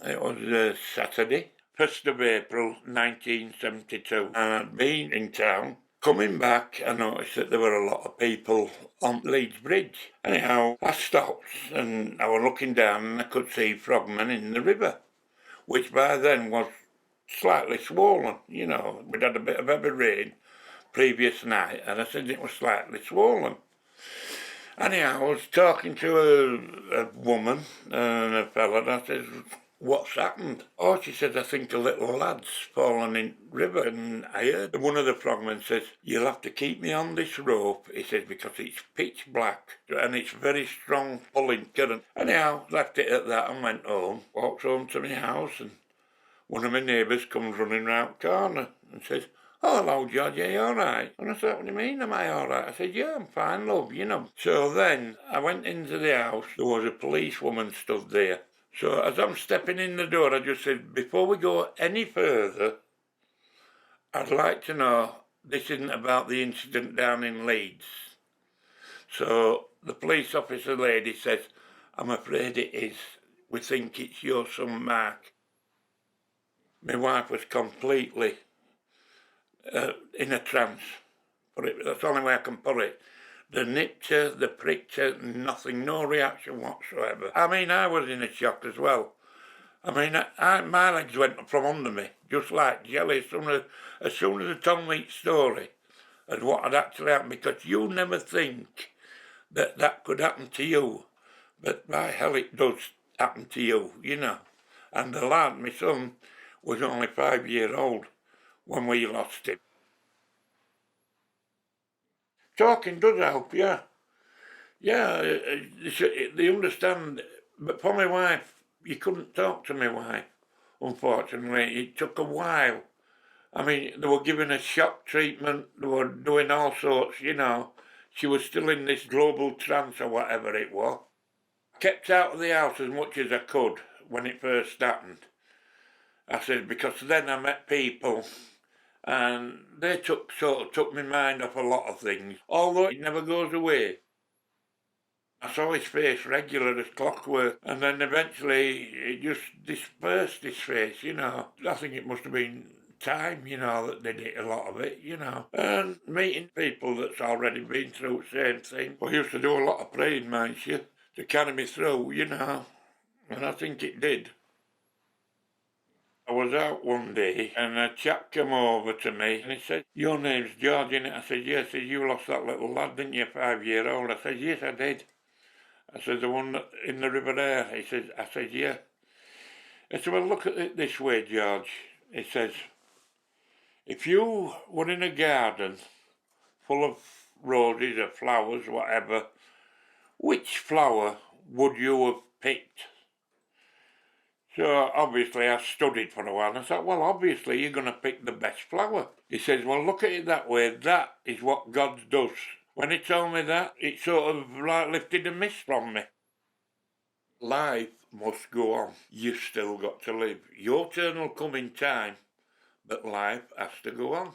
It was Saturday, 1st of April 1972, and I'd been in town. Coming back, I noticed that there were a lot of people on Leeds Bridge. Anyhow, I stopped and I was looking down and I could see frogmen in the river, which by then was slightly swollen. You know, we'd had a bit of heavy rain previous night and I said it was slightly swollen. Anyhow, I was talking to a woman and a fella and I said, what's happened? Oh, she said, I think a little lad's fallen in the river. And I heard one of the frogmen says, you'll have to keep me on this rope, he says, because it's pitch black and it's very strong pulling current. Anyhow, left it at that and went home, walked home to my house, and one of my neighbours comes running round the corner and says, oh, hello, George, are you all right? And I said, what do you mean, am I all right? I said, yeah, I'm fine, love, you know. So then I went into the house. There was a policewoman stood there. So as I'm stepping in the door, I just said, before we go any further, I'd like to know this isn't about the incident down in Leeds. So the police officer lady says, I'm afraid it is. We think it's your son, Mark. My wife was completely in a trance. That's the only way I can put it. The nipped her, the pricked her, nothing, no reaction whatsoever. I mean, I was in a shock as well. I mean, my legs went from under me, just like jelly, as soon as I told me the story and what had actually happened, because you never think that that could happen to you, but by hell it does happen to you, you know. And the lad, my son, was only 5 years old when we lost him. Talking does help, yeah. Yeah, they understand. But for my wife, you couldn't talk to my wife, unfortunately. It took a while. I mean, they were giving her shock treatment, they were doing all sorts, you know. She was still in this global trance or whatever it was. I kept out of the house as much as I could when it first happened. I said, because then I met people and they took my mind off a lot of things, although it never goes away. I saw his face regular as clockwork, and then eventually it just dispersed his face, you know. I think it must have been time, you know, that did it, a lot of it, you know. And meeting people that's already been through the same thing. I used to do a lot of praying, mind you, to carry me through, you know, and I think it did. I was out one day and a chap came over to me and he said, your name's George, innit? I said, yes. He said, you lost that little lad, didn't you, 5 year old? I said, yes, I did. I said, the one in the river there? He said, I said, yeah. I said, well, look at it this way, George. He says, if you were in a garden full of roses or flowers, whatever, which flower would you have picked? So obviously I studied for a while and I thought, well, obviously you're going to pick the best flower. He says, well, look at it that way. That is what God does. When he told me that, it sort of like lifted a mist from me. Life must go on. You've still got to live. Your turn will come in time, but life has to go on.